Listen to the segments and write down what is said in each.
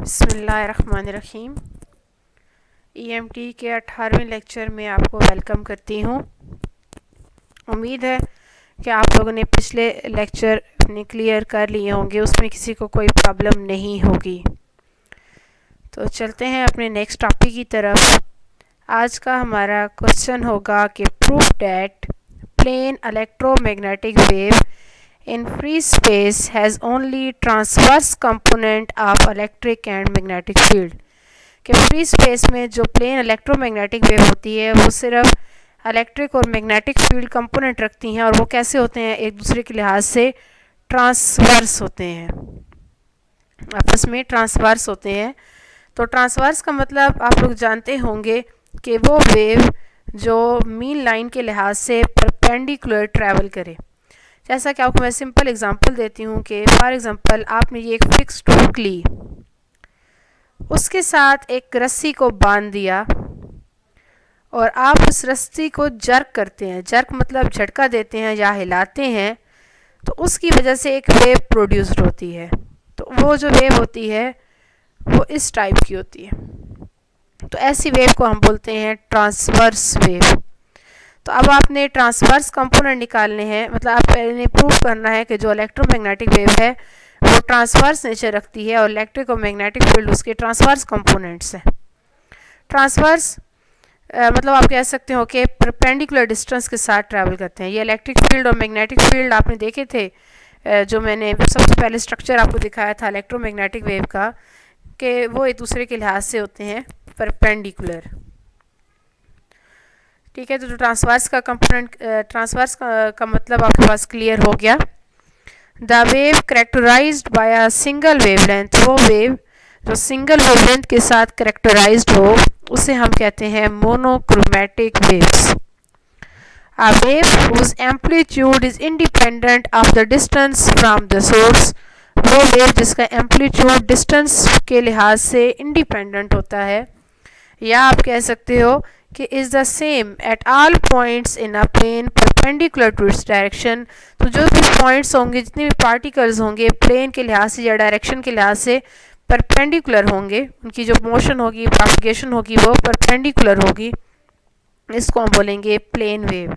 बिस्मिल्लाहिर्रहमानिर्रहीम। ईएमटी के 18वें लेक्चर में आपको वेलकम करती हूँ। उम्मीद है कि आप लोगों ने पिछले लेक्चर अपने क्लियर कर लिए होंगे, उसमें किसी को कोई प्रॉब्लम नहीं होगी। तो चलते हैं अपने नेक्स्ट टॉपिक की तरफ। आज का हमारा क्वेश्चन होगा कि proof that plane electromagnetic wave in free space has only transverse component of electric and magnetic field। कि फ्री स्पेस में जो प्लेन इलेक्ट्रोमैग्नेटिक वेव होती है वो सिर्फ इलेक्ट्रिक और मैग्नेटिक फील्ड कंपोनेंट रखती हैं, और वो कैसे होते हैं, एक दूसरे के लिहाज से ट्रांसवर्स होते हैं, आपस में ट्रांसवर्स होते हैं। तो ट्रांसवर्स का मतलब आप लोग जानते होंगे कि वो वेव जो मीन लाइन के लिहाज से परपेंडिकुलर ट्रैवल करे। जैसा कि आपको मैं सिंपल एग्जांपल देती हूँ कि फॉर एग्जांपल आपने ये एक फिक्स्ड हुक ली, उसके साथ एक रस्सी को बांध दिया और आप उस रस्सी को जर्क करते हैं। जर्क मतलब झटका देते हैं या हिलाते हैं, तो उसकी वजह से एक वेव प्रोड्यूस्ड होती है। तो वो जो वेव होती है वो इस टाइप की होती है। तो ऐसी वेव को हम बोलते हैं ट्रांसवर्स वेव। तो अब आपने ट्रांसवर्स कंपोनेंट निकालने हैं, मतलब आपने प्रूव करना है कि जो इलेक्ट्रोमैग्नेटिक वेव है वो ट्रांसवर्स नेचर रखती है और इलेक्ट्रिक और मैग्नेटिक फील्ड उसके ट्रांसवर्स कंपोनेंट्स हैं। ट्रांसवर्स मतलब आप कह सकते हो कि परपेंडिकुलर डिस्टेंस के साथ ट्रैवल करते हैं। ये इलेक्ट्रिक फील्ड और मैग्नेटिक फील्ड आपने देखे थे, जो मैंने सबसे पहले स्ट्रक्चर आपको दिखाया था इलेक्ट्रोमैग्नेटिक वेव का, कि वो एक दूसरे के लिहाज से होते हैं परपेंडिकुलर। ठीक है, तो जो ट्रांसवर्स का कंपोनेंट, ट्रांसवर्स का मतलब आपके पास क्लियर हो गया। The wave characterized by a single wavelength, वो वेव जो सिंगल वेवलेंथ के साथ करेक्टराइज्ड हो उसे हम कहते हैं monochromatic waves. A wave whose amplitude is independent of the distance from the source, वो वेव जिसका एम्पलीट्यूड डिस्टेंस के लिहाज से इंडिपेंडेंट होता है, या आप कह सकते हो कि is the same at all points in a plane perpendicular to its direction. तो जो भी पॉइंट्स होंगे, जितने भी पार्टिकल्स होंगे, प्लेन के लिहाज से या डायरेक्शन के लिहाज से परपेंडिकुलर होंगे, उनकी जो मोशन होगी, प्रोपगेशन होगी, वो परपेंडिकुलर होगी। इसको हम बोलेंगे प्लेन वेव।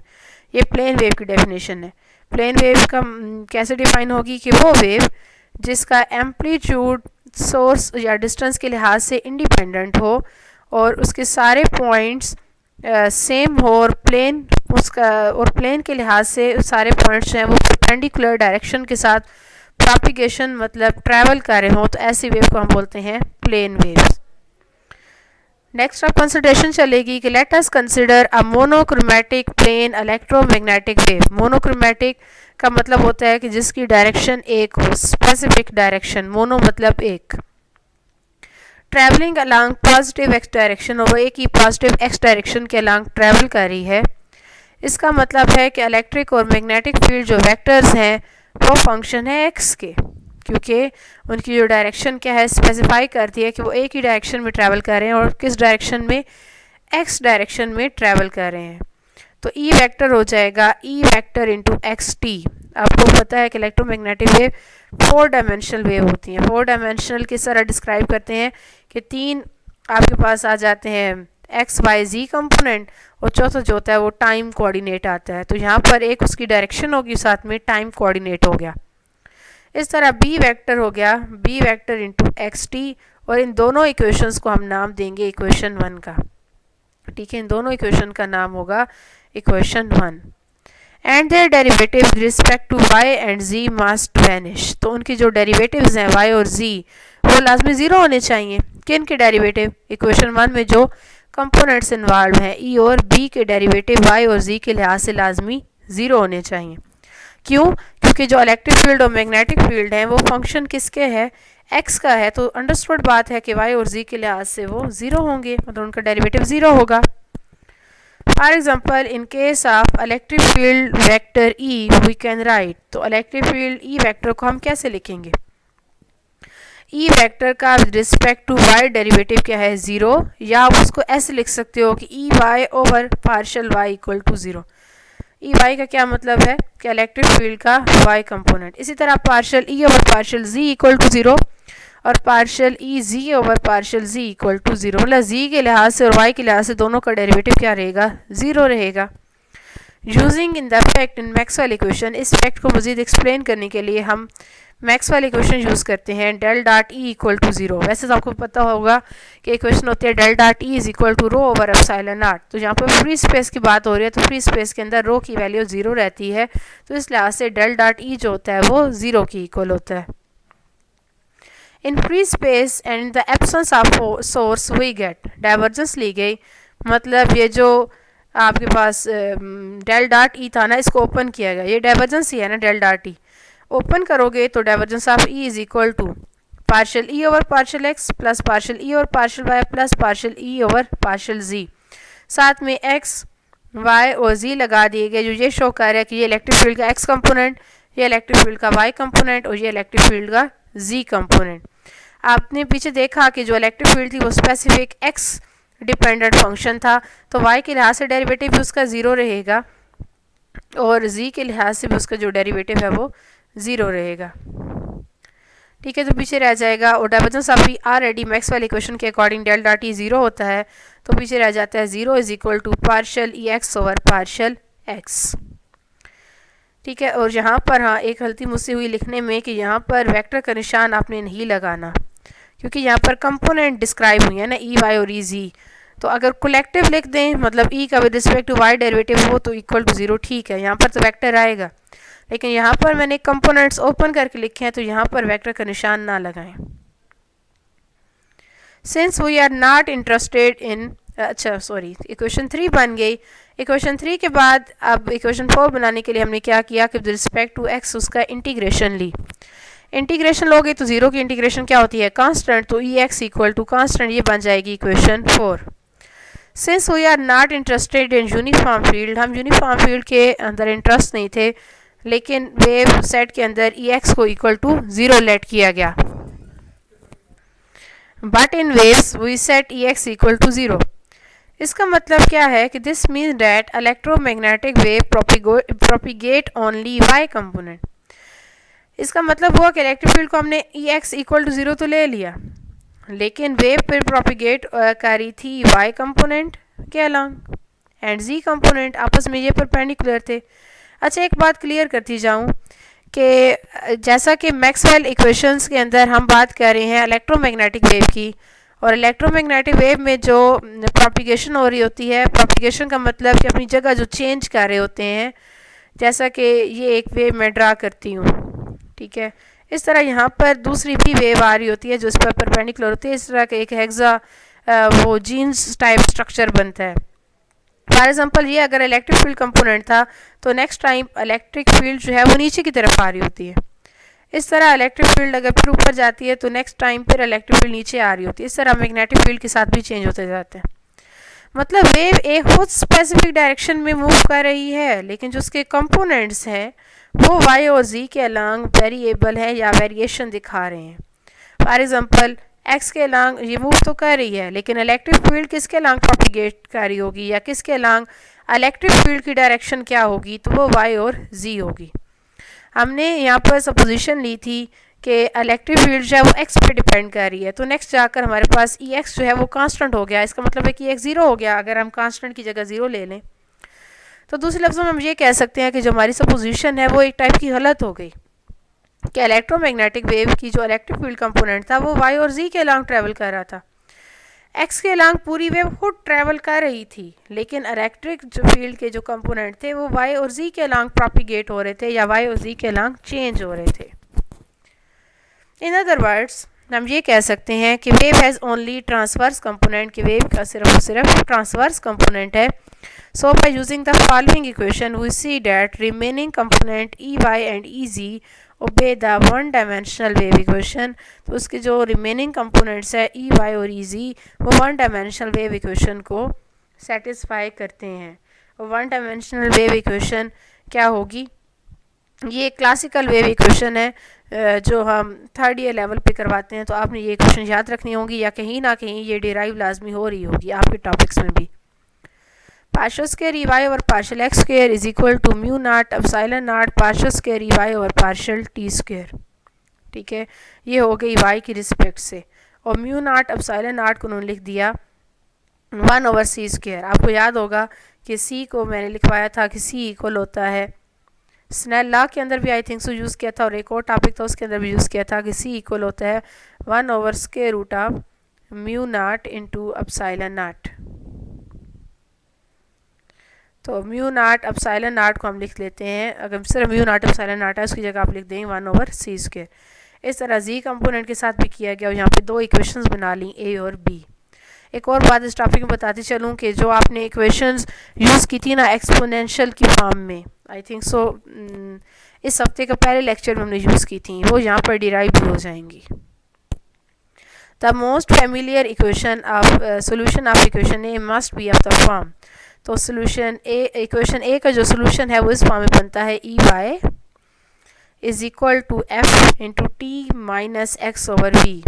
ये प्लेन वेव की डेफिनेशन है। प्लेन वेव का कैसे डिफाइन होगी कि वो वेव जिसका एम्पलीट्यूड सोर्स या डिस्टेंस के लिहाज से इंडिपेंडेंट हो और उसके सारे पॉइंट्स सेम हो, और प्लेन के लिहाज से सारे पॉइंट्स हैं वो परपेंडिकुलर डायरेक्शन के साथ प्रोपगेशन मतलब ट्रैवल कर रहे हों, तो ऐसी वेव को हम बोलते हैं प्लेन वेव्स। नेक्स्ट अब कंसिडरेशन चलेगी कि let us consider a monochromatic plane electromagnetic wave. Monochromatic का मतलब होता है कि जिसकी डायरेक्शन एक हो, स्पेसिफिक डायरेक्शन। मोनो मतलब एक। Travelling along positive x direction, और एक ही पॉजिटिव एक्स डायरेक्शन के अलॉन्ग ट्रैवल कर रही है। इसका मतलब है कि इलेक्ट्रिक और मैग्नेटिक फील्ड जो वेक्टर्स हैं वो फंक्शन है एक्स के, क्योंकि उनकी जो डायरेक्शन क्या है स्पेसिफाई करती है कि वो एक ही डायरेक्शन में ट्रैवल कर रहे हैं, और किस डायरेक्शन में, एक्स डायरेक्शन में ट्रैवल कर रहे हैं। तो ई वेक्टर हो जाएगा E vector into x T. आपको पता है कि इलेक्ट्रोमैग्नेटिक वेव 4 डायमेंशनल वेव होती हैं। 4 डायमेंशनल किस तरह डिस्क्राइब करते हैं कि 3 आपके पास आ जाते हैं एक्स वाई जी कंपोनेंट, और चौथा जो होता है वो टाइम कोऑर्डिनेट आता है। तो यहाँ पर एक उसकी डायरेक्शन होगी, साथ में टाइम कोऑर्डिनेट हो गया। इस तरह बी वेक्टर हो गया B vector into x t, और इन दोनों इक्वेशंस को हम नाम देंगे इक्वेशन 1 का। ठीक है, इन दोनों इक्वेशन का नाम होगा equation 1। And their derivative respect to y and z must vanish. तो उनकी जो डेरिवेटिव्स हैं y और z वो लाजमी ज़ीरो होने चाहिए। किन के डेरिवेटिव? इक्वेशन 1 में जो कंपोनेंट्स इन्वॉल्व हैं e और b के डेरिवेटिव y और z के लिहाज से लाजमी ज़ीरो होने चाहिए। क्यों? क्योंकि जो इलेक्ट्रिक फील्ड और मैग्नेटिक फील्ड हैं वो फंक्शन किसके है, x का है। तो अंडरस्टूड बात है कि y और z के लिहाज से वो ज़ीरो होंगे, मतलब उनका डेरिवेटिव ज़ीरो होगा। For example in case of electric field vector E V can write. तो इलेक्ट्रिक फील्ड ई वेक्टर को हम कैसे लिखेंगे? ई वेक्टर का रिस्पेक्ट टू वाई डेरिवेटिव क्या है, ज़ीरो, या आप उसको ऐसे लिख सकते हो कि E Y over partial Y equal to zero. E Y का क्या मतलब है कि इलेक्ट्रिक फील्ड का वाई कंपोनेंट। इसी तरह partial E over partial Z equal to zero, और partial E Z over partial Z equal to zero, मतलब जी के लिहाज से और वाई के लिहाज से दोनों का डेरिवेटिव क्या रहेगा, ज़ीरो रहेगा। Using in the fact in Maxwell equation, इस फैक्ट को मज़ीद एक्सप्लेन करने के लिए हम मैक्सवेल इक्वेशन यूज़ करते हैं del dot E equal to zero. वैसे तो आपको पता होगा कि इक्वेशन होती है del dot E is equal to rho over epsilon naught. तो यहाँ पर फ्री स्पेस की बात हो रही है, तो फ्री स्पेस के अंदर रो की वैल्यू ज़ीरो रहती है, तो इस लिहाज से डेल डॉट ई जो होता है वो ज़ीरो की इक्वल होता है। In free space and in the absence of source we get, divergence ली गई, मतलब ये जो आपके पास डेल डॉट ई था ना, इसको ओपन किया गया, ये डाइवर्जेंस ही है ना, डेल डॉट ई ओपन करोगे तो divergence of E is equal to partial E over partial x plus partial E over partial Y plus partial E over partial Z, साथ में एक्स वाई और जी लगा दिए गए, जो ये शो कर रहा है कि ये इलेक्ट्रिक फील्ड का एक्स कंपोनेंट, ये इलेक्ट्रिक फील्ड का वाई कंपोनेंट और ये इलेक्ट्रिक फील्ड का जी कंपोनेंट। आपने पीछे देखा कि जो इलेक्ट्रिक फील्ड थी वो स्पेसिफिक एक्स डिपेंडेंट फंक्शन था, तो y के लिहाज से डेरिवेटिव भी उसका ज़ीरो रहेगा और z के लिहाज से भी उसका जो डेरिवेटिव है वो ज़ीरो रहेगा। ठीक है, तो पीछे रह जाएगा, और divergence of E already Maxwell equation के according del dot E zero होता है, तो पीछे रह जाता है zero is equal to partial E x over partial x. ठीक है, और यहाँ पर हाँ एक गलती मुझसे हुई लिखने में कि यहाँ पर वेक्टर का निशान आपने नहीं लगाना, क्योंकि यहाँ पर कंपोनेंट डिस्क्राइब हुई है ना, ई वाई और ई जी, तो अगर कलेक्टिव लिख दें मतलब ई का with respect to y derivative हो तो इक्वल टू ज़ीरो, ठीक है, यहाँ पर तो वेक्टर आएगा, लेकिन यहाँ पर मैंने कंपोनेंट्स ओपन करके लिखे हैं तो यहाँ पर वेक्टर का निशान ना लगाएं। Since we are not interested in, अच्छा सॉरी, इक्वेशन 3 बन गई। इक्वेशन 3 के बाद अब इक्वेशन 4 बनाने के लिए हमने क्या किया कि विद रिस्पेक्ट टू एक्स उसका इंटीग्रेशन ली। इंटीग्रेशन लोगे तो ज़ीरो की इंटीग्रेशन क्या होती है, कांस्टेंट, तो E x equal to constant, ये बन जाएगी equation 4। Since we are not interested in uniform field, हम यूनिफॉर्म फील्ड के अंदर इंटरेस्ट नहीं थे, लेकिन वेव सेट के अंदर ई एक्स को इक्वल टू ज़ीरो लेट किया गया, but in waves we set E x equal to zero. इसका मतलब क्या है कि this means that electromagnetic wave propagate only y component. इसका मतलब हुआ कि इलेक्ट्रिक फील्ड को हमने E x equal to zero तो ले लिया, लेकिन वेव फिर प्रोपिगेट करी थी वाई कंपोनेंट के अलॉन्ग एंड जी कंपोनेंट, आपस में ये परपेंडिकुलर थे। अच्छा, एक बात क्लियर करती जाऊँ कि जैसा कि मैक्सवेल इक्वेशंस के अंदर हम बात कर रहे हैं इलेक्ट्रोमैग्नेटिक वेव की, और इलेक्ट्रोमैग्नेटिक वेव में जो प्रोपिगेशन हो रही होती है, प्रोपिगेशन का मतलब कि अपनी जगह जो चेंज कर रहे होते हैं, जैसा कि ये एक वेव मैं ड्रा करती हूँ, ठीक है, इस तरह यहाँ पर दूसरी भी वेव आ रही होती है जो इस पर परपेंडिकुलर होती है, इस तरह का एक हेक्सा वो जीन्स टाइप स्ट्रक्चर बनता है। फॉर एग्जांपल ये अगर इलेक्ट्रिक फील्ड कंपोनेंट था तो नेक्स्ट टाइम इलेक्ट्रिक फील्ड जो है वो नीचे की तरफ आ रही होती है, इस तरह इलेक्ट्रिक फील्ड अगर फिर ऊपर जाती है तो नेक्स्ट टाइम फिर इलेक्ट्रिक फील्ड नीचे आ रही होती है, इस तरह मैग्नेटिक फील्ड के साथ भी चेंज होते जाते हैं। मतलब वेव एक खुद स्पेसिफिक डायरेक्शन में मूव कर रही है, लेकिन जो उसके कंपोनेंट्स हैं वो वाई और जी के अलॉन्ग वेरिएबल है या वेरिएशन दिखा रहे हैं। फॉर एग्जांपल एक्स के अलॉन्ग ये मूव तो कर रही है, लेकिन इलेक्ट्रिक फील्ड किसके अलॉन्ग प्रोपिगेट कर रही होगी या किसके अलॉन्ग इलेक्ट्रिक फील्ड की डायरेक्शन क्या होगी, तो वो वाई और जी होगी। हमने यहाँ पर सपोजिशन ली थी कि इलेक्ट्रिक फील्ड जो है वो एक्स पे डिपेंड कर रही है, तो नेक्स्ट जाकर हमारे पास ई एक्स जो है वो कांस्टेंट हो गया, इसका मतलब है कि एक्स ज़ीरो हो गया अगर हम कांस्टेंट की जगह ज़ीरो ले लें। तो दूसरे लफ्ज़ों में हम ये कह सकते हैं कि जो हमारी सपोजिशन है वो एक टाइप की गलत हो गई कि इलेक्ट्रोमैग्नेटिक वेव की जो इलेक्ट्रिक फील्ड कंपोनेंट था वो वाई और जी के अलॉन्ग ट्रैवल कर रहा था, एक्स के अलॉन्ग पूरी वेव खुद ट्रैवल कर रही थी, लेकिन इलेक्ट्रिक जो फील्ड के जो कंपोनेंट थे वो वाई और जी के अलॉन्ग प्रोपिगेट हो रहे थे या वाई और जी के अलॉन्ग चेंज हो रहे थे। इन अदर वर्ड्स हम ये कह सकते हैं कि wave has only transverse component, कि वेव का सिर्फ ट्रांसवर्स कंपोनेंट है। So by using the following equation we see that remaining component E Y and E Z obey the one dimensional wave equation. तो उसके जो रिमेनिंग कंपोनेंट्स है E Y और ई जी वो वन डायमेंशनल वेव इक्वेशन को satisfy करते हैं। One dimensional wave equation क्या होगी, ये क्लासिकल वेव इक्वेशन है जो हम थर्ड ईयर लेवल पे करवाते हैं, तो आपने ये इक्वेशन याद रखनी होगी या कहीं ना कहीं ये डिराइव लाजमी हो रही होगी आपके टॉपिक्स में भी। Partial square E Y over partial X square is equal to mu naught epsilon naught partial square E Y over partial T square. ठीक है, ये हो गई y की रिस्पेक्ट से। और म्यू नाट एप्सिलॉन नाट को उन्होंने लिख दिया 1/c²। आपको याद होगा कि c को मैंने लिखवाया था कि c इक्वल होता है, स्नेल लॉ के अंदर भी आई थिंक सो यूज़ किया था, और एक और टॉपिक था उसके अंदर भी यूज़ किया था कि c इक्वल होता है 1/√ऑफ म्यू नाट इंटू एप्सिलॉन नाट। तो म्यू नाट एप्सिलॉन नाट को हम लिख लेते हैं, अगर सिर्फ म्यू नाट एप्सिलॉन नाट है उसकी जगह आप लिख देंगे 1/c²। इस तरह जी कंपोनेंट के साथ भी किया गया और यहाँ पे दो इक्वेशंस बना ली ए और बी। एक और बात इस टॉपिक में बताती चलूँ कि जो आपने इक्वेशंस यूज़ की थी ना एक्सपोनेंशियल की फॉर्म में, आई थिंक सो इस हफ्ते का पहले लेक्चर में हमने यूज़ की थी, वो यहाँ पर डिराइव भी हो जाएंगी। The most familiar equation of solution of equation A must be of the form. तो सोल्यूशन ए, इक्वेशन ए का जो सोल्यूशन है वो इस फॉर्म में बनता है E Y is equal to F into T minus X over V.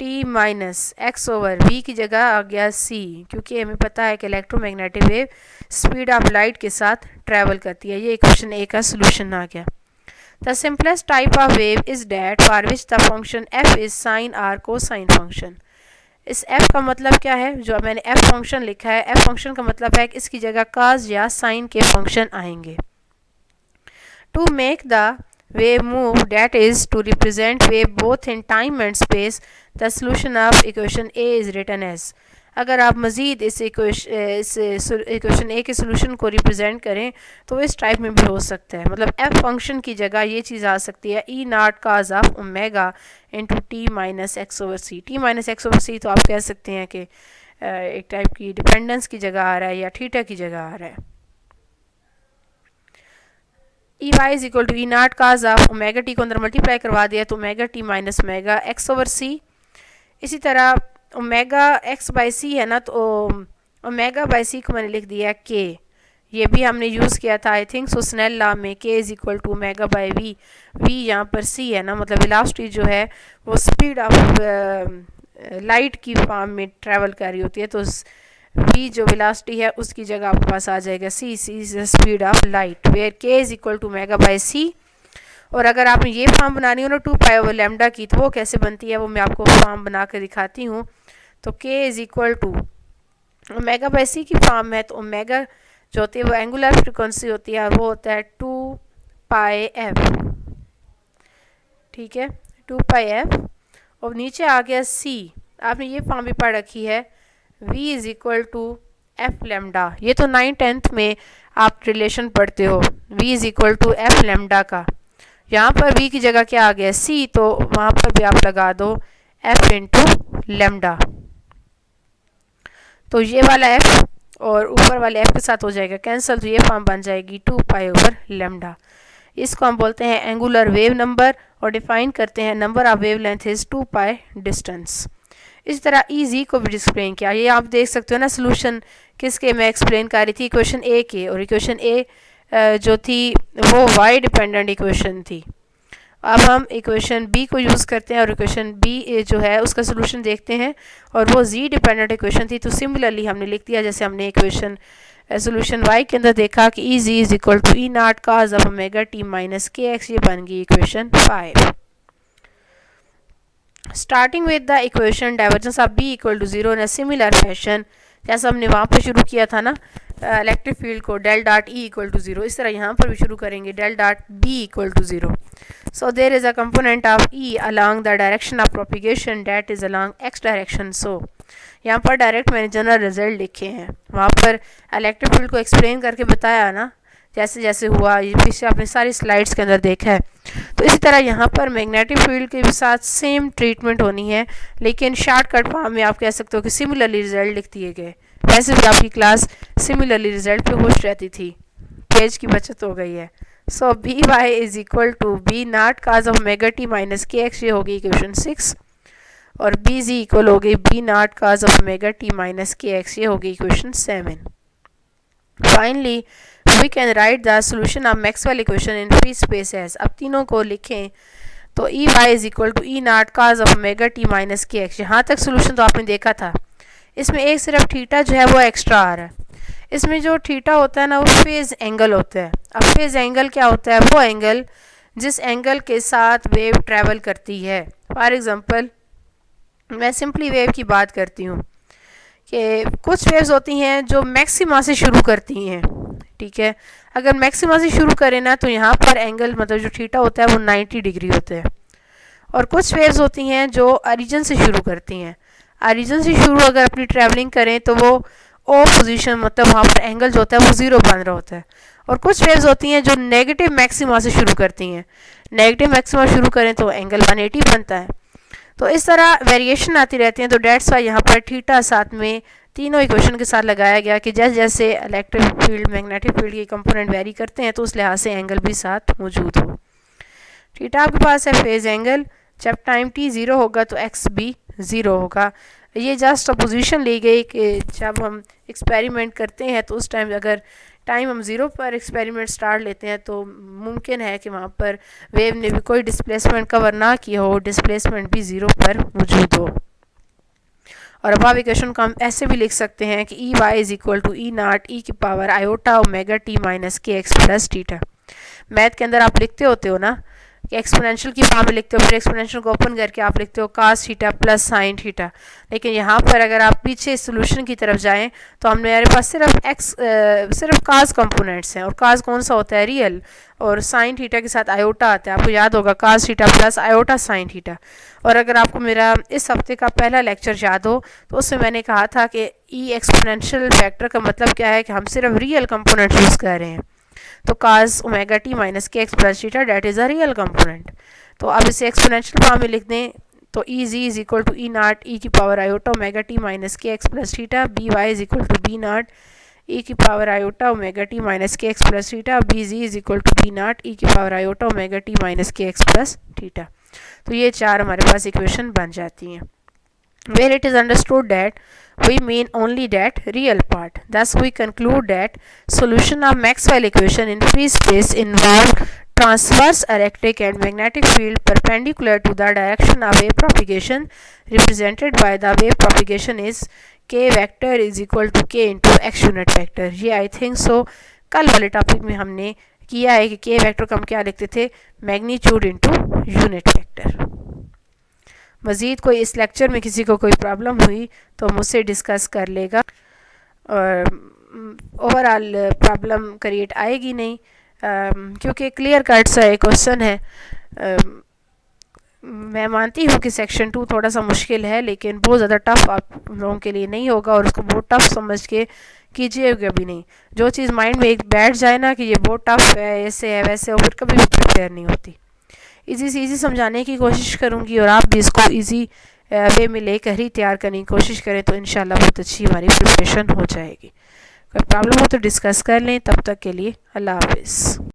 T minus X over V की जगह आ गया सी, क्योंकि हमें पता है कि electromagnetic wave speed of light के साथ ट्रैवल करती है। ये इक्वेशन ए का सोल्यूशन आ गया। The simplest type of wave is that for which the function F is sine or cosine function. इस f का मतलब क्या है, जो मैंने f फंक्शन लिखा है, f फंक्शन का मतलब है कि इसकी जगह काज या साइन के फंक्शन आएंगे। To make the wave move, that is to represent wave both in time and space, the solution of equation A is written as। अगर आप मज़ीद इस इक्वेशन ए के सोल्यूशन को रिप्रेजेंट करें तो इस टाइप में भी हो सकता है, मतलब एफ फंक्शन की जगह ये चीज़ आ सकती है E naught cos of omega into T minus X over C. T minus X over C तो आप कह सकते हैं कि एक टाइप की डिपेंडेंस की जगह आ रहा है या थीटा की जगह आ रहा है। E Y is equal to E naught cos of omega T को अंदर मल्टीप्लाई करवा दिया तो omega T minus omega X over C. इसी तरह ओमेगा एक्स बाई सी है ना, तो ओमेगा बाई सी को मैंने लिख दिया के, ये भी हमने यूज़ किया था I think so Snell law में। K is equal to omega by V, V यहाँ पर सी है ना, मतलब वेलोसिटी जो है वो स्पीड ऑफ लाइट की फॉर्म में ट्रैवल कर रही होती है, तो v जो वेलोसिटी है उसकी जगह आपके पास आ जाएगा c, c is the speed of light where k is equal to omega by c। और अगर आपने ये फॉर्म बनानी हो ना 2 पाई ओवर लैम्डा की, तो वो कैसे बनती है वो मैं आपको फॉर्म बना कर दिखाती हूँ। तो k is equal to omega by c की फॉर्म है, तो ओमेगा जो होती है वो एंगुलर फ्रिक्वेंसी होती है और वो होता है 2 पाई f, ठीक है 2 पाई f। और नीचे आ गया c, आपने ये फॉर्म भी पढ़ रखी है v is equal to F lambda. ये तो 9th में आप रिलेशन पढ़ते हो v is equal to F lambda का। यहाँ पर v की जगह क्या आ गया c, तो वहाँ पर भी आप लगा दो f इंटू लेमडा। तो ये वाला f और ऊपर वाले f के साथ हो जाएगा कैंसिल, तो ये फॉर्म बन जाएगी 2 पाई ओवर लेमडा। इसको हम बोलते हैं एंगुलर वेव नंबर और डिफाइन करते हैं number of wave length is 2 pi distance. इस तरह ई को भी एक्सप्लेन किया। ये आप देख सकते हो ना सोल्यूशन किसके मैं एक्सप्लेन कर रही थी, इक्वेशन ए के, और इक्वेशन ए जो थी वो वाई डिपेंडेंट इक्वेशन थी। अब हम इक्वेशन बी को यूज़ करते हैं और इक्वेशन बी जो है उसका सोल्यूशन देखते हैं, और वो जी डिपेंडेंट इक्वेशन थी। तो सिमिलरली हमने लिख दिया जैसे हमने इक्वेशन सोल्यूशन वाई के अंदर देखा कि E Z is equal to E naught cos of omega T minus K X, ये बन गई equation 5। Starting with the equation divergence of B equal to 0 in a similar fashion, जैसा हमने वहाँ पर शुरू किया था ना इलेक्ट्रिक फील्ड को del dot E equal to 0, इस तरह यहाँ पर भी शुरू करेंगे del dot B equal to 0। So there is a component of E along the direction of propagation that is along X direction. So यहाँ पर डायरेक्ट मैंने जनरल रिजल्ट लिखे हैं, वहाँ पर इलेक्ट्रिक फील्ड को एक्सप्लेन करके बताया ना जैसे जैसे हुआ, ये पीछे आपने सारी स्लाइड्स के अंदर देखा है। तो इसी तरह यहाँ पर मैग्नेटिक फील्ड के भी साथ सेम ट्रीटमेंट होनी है, लेकिन शॉर्टकट फॉर्म में आप कह सकते हो कि सिमिलरली रिजल्ट लिख दिए गए। वैसे भी आपकी क्लास सिमिलरली रिजल्ट पे होश रहती थी, पेज की बचत हो गई है। So B Y is equal to B naught cos of omega T minus K X, ये होगी इक्वेशन 6, और बी जी इक्वल हो गई B naught cos of omega T minus K X, ये होगी equation 7। Finally we can write the solution of Maxwell equation in free space as, अब तीनों को लिखें तो E Y is equal to E naught cos of omega T minus K X. यहाँ तक solution तो आपने देखा था, इसमें एक सिर्फ थीटा जो है वो एक्स्ट्रा आ रहा है। इसमें जो थीटा होता है ना वो फेज एंगल होता है। अब फेज एंगल क्या होता है, वो एंगल जिस एंगल के साथ वेव ट्रैवल करती है। फॉर एग्ज़ाम्पल मैं सिंपली वेव की बात करती हूँ कि कुछ वेव्स होती हैं जो मैक्सिमा से शुरू करती हैं, ठीक है। अगर मैक्सिमा से शुरू करें ना तो यहाँ पर एंगल मतलब जो थीटा होता है वो 90 डिग्री होता है। और कुछ वेव्स होती हैं जो ओरिजिन से शुरू करती हैं। ओरिजिन से शुरू अगर अपनी ट्रैवलिंग करें तो वो ओ पोजीशन मतलब वहाँ पर एंगल जो होता है वो 0 बन रहा होता है। और कुछ वेव्स होती हैं जो नेगेटिव मैक्सिमा से शुरू करती हैं। नेगेटिव मैक्सिमा शुरू करें तो एंगल 180 बनता है। तो इस तरह वेरिएशन आती रहती हैं। तो डेट्स वाई यहाँ पर थीटा साथ में तीनों इक्वेशन के साथ लगाया गया कि जैसे जैसे इलेक्ट्रिक फील्ड मैग्नेटिक फील्ड के कंपोनेंट वेरी करते हैं तो उस लिहाज से एंगल भी साथ मौजूद हो। थीटा आपके पास है फेज एंगल, जब टाइम t 0 होगा तो x भी 0 होगा। ये जस्ट अपोजिशन ली गई कि जब हम एक्सपेरिमेंट करते हैं तो उस टाइम अगर टाइम हम 0 पर एक्सपेरिमेंट स्टार्ट लेते हैं तो मुमकिन है कि वहाँ पर वेव ने भी कोई डिस्प्लेसमेंट कवर ना किया हो, डिस्प्लेसमेंट भी 0 पर मौजूद हो। और अब इक्वेशन को हम ऐसे भी लिख सकते हैं कि E Y is equal to E naught E की power iota omega T minus K X plus theta. Math के अंदर आप लिखते होते हो ना कि एक्सपोनेंशियल की फॉर्म में लिखते हो, फिर एक्सपोनेंशियल को ओपन करके आप लिखते हो cos theta plus sine theta. लेकिन यहाँ पर अगर आप पीछे सोल्यूशन की तरफ जाएं तो हमारे पास सिर्फ कास कंपोनेंट्स हैं। और कास कौन सा होता है? रियल। और साइन थीटा के साथ आयोटा आता है, आपको याद होगा cos theta plus iota sine theta. और अगर आपको मेरा इस हफ्ते का पहला लेक्चर याद हो तो उसमें मैंने कहा था कि ई एक्सपोनेंशियल फैक्टर का मतलब क्या है कि हम सिर्फ रियल कंपोनेंट यूज़ कर रहे हैं। तो cos omega T minus K X plus theta that is a real component. तो अब इसे एक्सपोनेंशियल फॉर्म में लिख दें तो E Z is equal to E naught E की power iota omega T minus K X plus theta, B Y is equal to B naught E की power iota omega T minus K X plus theta, B Z is equal to B naught E की power iota omega T minus K X plus theta. तो ये चार हमारे पास equation बन जाती हैं। Where it is understood that we mean only that real part. Thus we conclude that solution of Maxwell equation in free space involve transverse electric and magnetic field perpendicular to the direction of wave propagation represented by the wave propagation is k vector is equal to k into x unit vector. ये I think so कल वाले topic में हमने किया है कि k vector को हम क्या लिखते थे? Magnitude into unit vector. मज़ीद कोई इस लेक्चर में किसी को कोई प्रॉब्लम हुई तो मुझसे डिस्कस कर लेगा। और ओवरऑल प्रॉब्लम क्रिएट आएगी नहीं क्योंकि क्लियर कट सा एक क्वेश्चन है। मैं मानती हूँ कि सेक्शन 2 थोड़ा सा मुश्किल है लेकिन बहुत ज़्यादा टफ आप लोगों के लिए नहीं होगा और उसको बहुत टफ समझ के कीजिएगा भी नहीं। जो चीज़ माइंड में एक बैठ जाए ना कि ये बहुत टफ है, ऐसे है वैसे, और फिर कभी भी प्रिपेयर नहीं होती। इजी से इजी समझाने की कोशिश करूँगी और आप भी इसको इजी वे में लेकर ही तैयार करने की कोशिश करें तो इंशाल्लाह बहुत अच्छी हमारी प्रिपरेशन हो जाएगी। कोई प्रॉब्लम हो तो डिस्कस कर लें। तब तक के लिए अल्लाह हाफिज़।